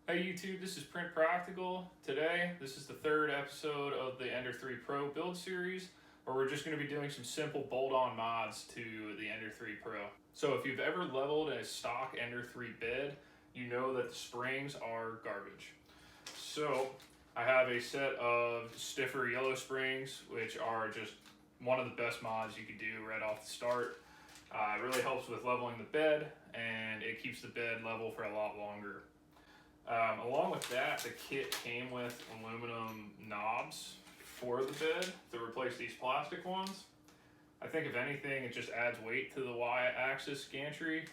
Hey YouTube, this is Print Practical. Today, this is the third episode of the Ender 3 Pro build series, where we're just going to be doing some simple bolt-on mods to the Ender 3 Pro. So if you've ever leveled a stock Ender 3 bed, you know that the springs are garbage. So I have a set of stiffer yellow springs, which are just one of the best mods you could do right off the start. It really helps with leveling the bed, and it keeps the bed level for a lot longer. Along with that, the kit came with aluminum knobs for the bed to replace these plastic ones. I think if anything, it just adds weight to the Y-axis gantry.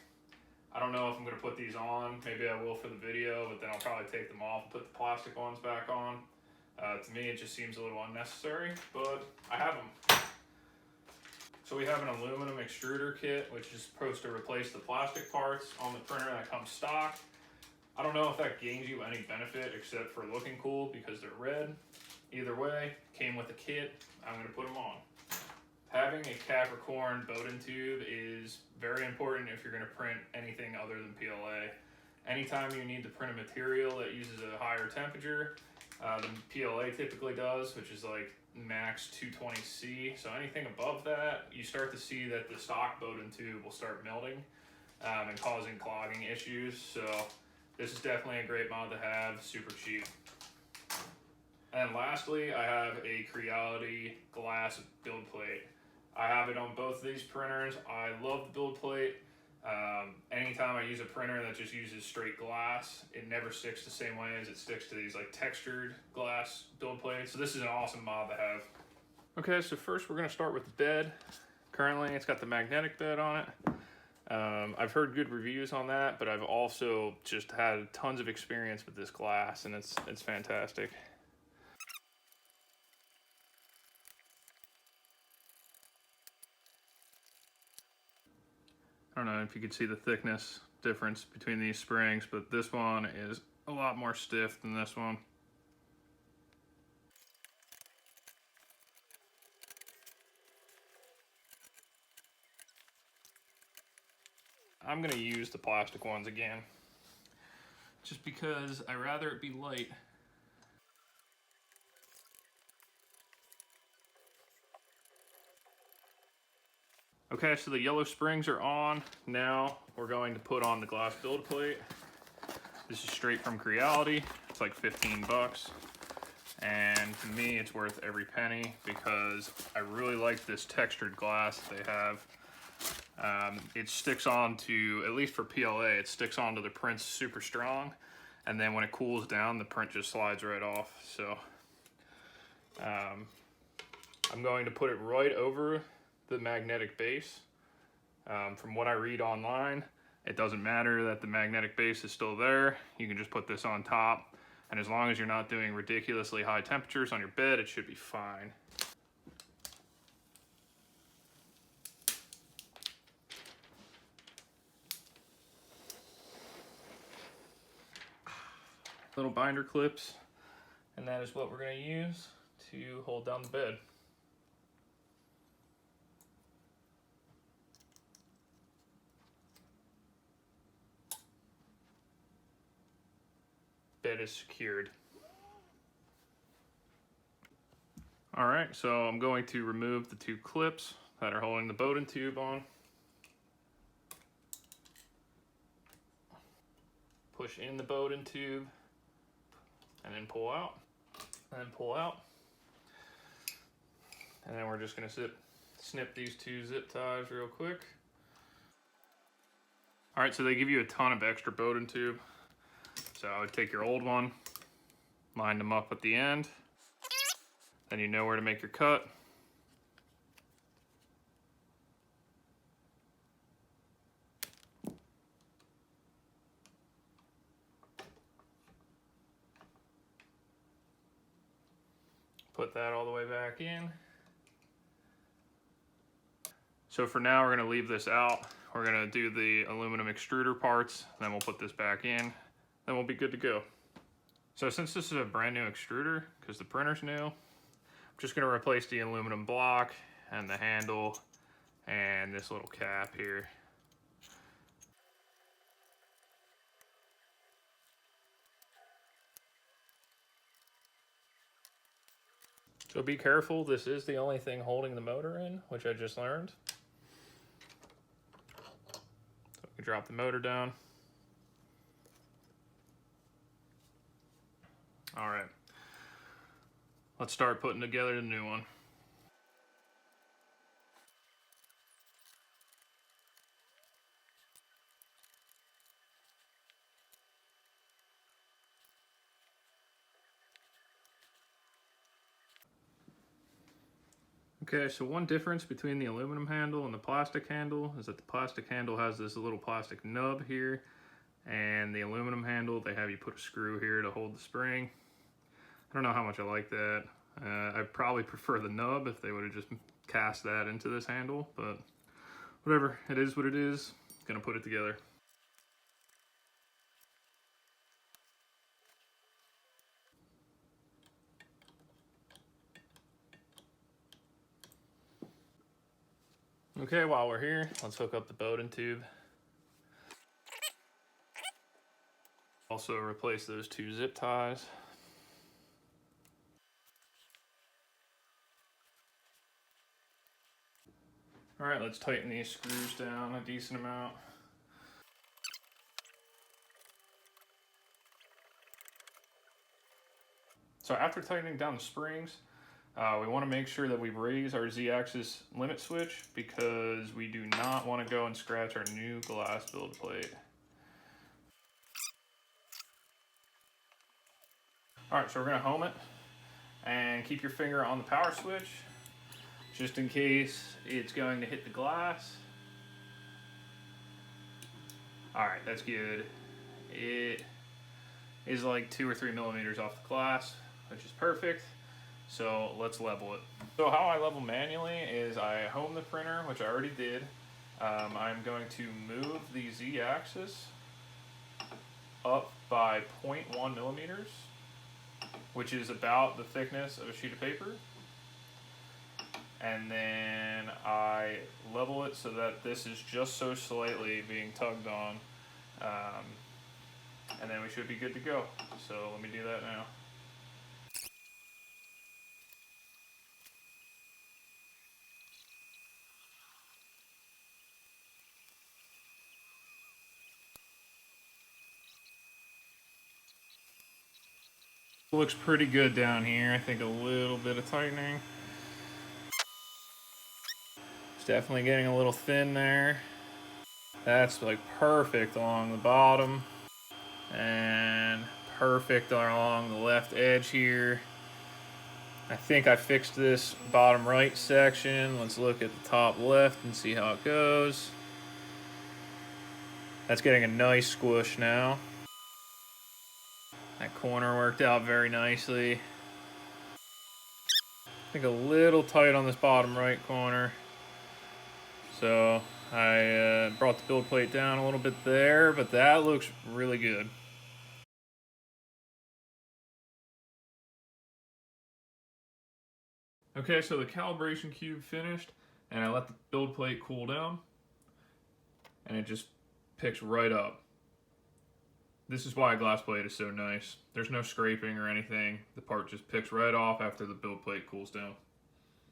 I don't know if I'm going to put these on. Maybe I will for the video, but then I'll probably take them off and put the plastic ones back on. To me, it just seems a little unnecessary, but I have them. So we have an aluminum extruder kit, which is supposed to replace the plastic parts on the printer that comes stock. I don't know if that gains you any benefit except for looking cool because they're red. Either way, came with a kit, I'm going to put them on. Having a Capricorn Bowden tube is very important if you're going to print anything other than PLA. Anytime you need to print a material that uses a higher temperature than PLA typically does, which is like max 220C, so anything above that, you start to see that the stock Bowden tube will start melting and causing clogging issues. So this is definitely a great mod to have, super cheap. And lastly, I have a Creality glass build plate. I have it on both of these printers. I love the build plate. Anytime I use a printer that just uses straight glass, it never sticks the same way as it sticks to these like textured glass build plates. So this is an awesome mod to have. Okay, so first we're gonna start with the bed. Currently it's got the magnetic bed on it. I've heard good reviews on that, but I've also just had tons of experience with this glass, and it's fantastic. I don't know if you could see the thickness difference between these springs, but this one is a lot more stiff than this one. I'm gonna use the plastic ones again, just because I'd rather it be light. Okay, so the yellow springs are on. Now we're going to put on the glass build plate. This is straight from Creality. It's like 15 bucks. And to me, it's worth every penny because I really like this textured glass they have. It sticks on to, at least for PLA, it sticks onto the prints super strong. And then when it cools down, the print just slides right off. So I'm going to put it right over the magnetic base. From what I read online, it doesn't matter that the magnetic base is still there. You can just put this on top, and as long as you're not doing ridiculously high temperatures on your bed, it should be fine. Little binder clips, and that is what we're going to use to hold down the bed. Bed is secured. All right, so I'm going to remove the two clips that are holding the Bowden tube on. Push in the Bowden tube, and then pull out, and then pull out. And then we're just gonna snip these two zip ties real quick. All right, so they give you a ton of extra Bowden tube. So I would take your old one, line them up at the end, then you know where to make your cut. Put that all the way back in. So for now, we're gonna leave this out. We're gonna do the aluminum extruder parts, then we'll put this back in, then we'll be good to go. So since this is a brand new extruder, because the printer's new, I'm just gonna replace the aluminum block and the handle and this little cap here. So be careful, this is the only thing holding the motor in, which I just learned. So we drop the motor down. All right, let's start putting together the new one. Okay, so one difference between the aluminum handle and the plastic handle is that the plastic handle has this little plastic nub here, and the aluminum handle, they have you put a screw here to hold the spring. I don't know how much I like that. I probably prefer the nub if they would have just cast that into this handle, but whatever, it is what it is. Gonna put it together. Okay, while we're here, let's hook up the Bowden tube. Also replace those 2 zip ties. All right, let's tighten these screws down a decent amount. So after tightening down the springs, we want to make sure that we raise our Z-axis limit switch because we do not want to go and scratch our new glass build plate. All right, so we're gonna home it and keep your finger on the power switch just in case it's going to hit the glass. All right, that's good. It is like 2 or 3 millimeters off the glass, which is perfect. So let's level it. So how I level manually is I home the printer, which I already did. I'm going to move the Z-axis up by 0.1 millimeters, which is about the thickness of a sheet of paper. And then I level it so that this is just so slightly being tugged on. And then we should be good to go. So let me do that now. Looks pretty good down here. I think a little bit of tightening. It's definitely getting a little thin there. That's like perfect along the bottom and perfect along the left edge here. I think I fixed this bottom right section. Let's look at the top left and see how it goes. That's getting a nice squish now. That corner worked out very nicely. I think a little tight on this bottom right corner. So I brought the build plate down a little bit there, but that looks really good. Okay, so the calibration cube finished, and I let the build plate cool down, and it just picks right up. This is why a glass plate is so nice. There's no scraping or anything. The part just picks right off after the build plate cools down.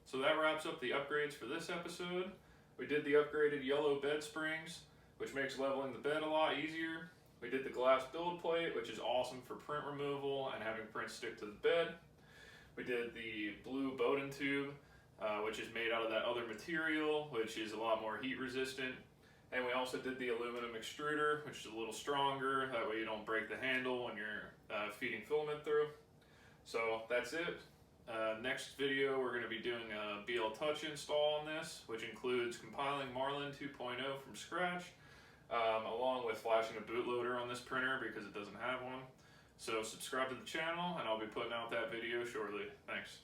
So that wraps up the upgrades for this episode. We did the upgraded yellow bed springs, which makes leveling the bed a lot easier. We did the glass build plate, which is awesome for print removal and having print stick to the bed. We did the blue Bowden tube, which is made out of that other material, which is a lot more heat resistant. And we also did the aluminum extruder, which is a little stronger. That way you don't break the handle when you're feeding filament through. So that's it. Next video, we're going to be doing a BL Touch install on this, which includes compiling Marlin 2.0 from scratch, along with flashing a bootloader on this printer because it doesn't have one. So subscribe to the channel, and I'll be putting out that video shortly. Thanks.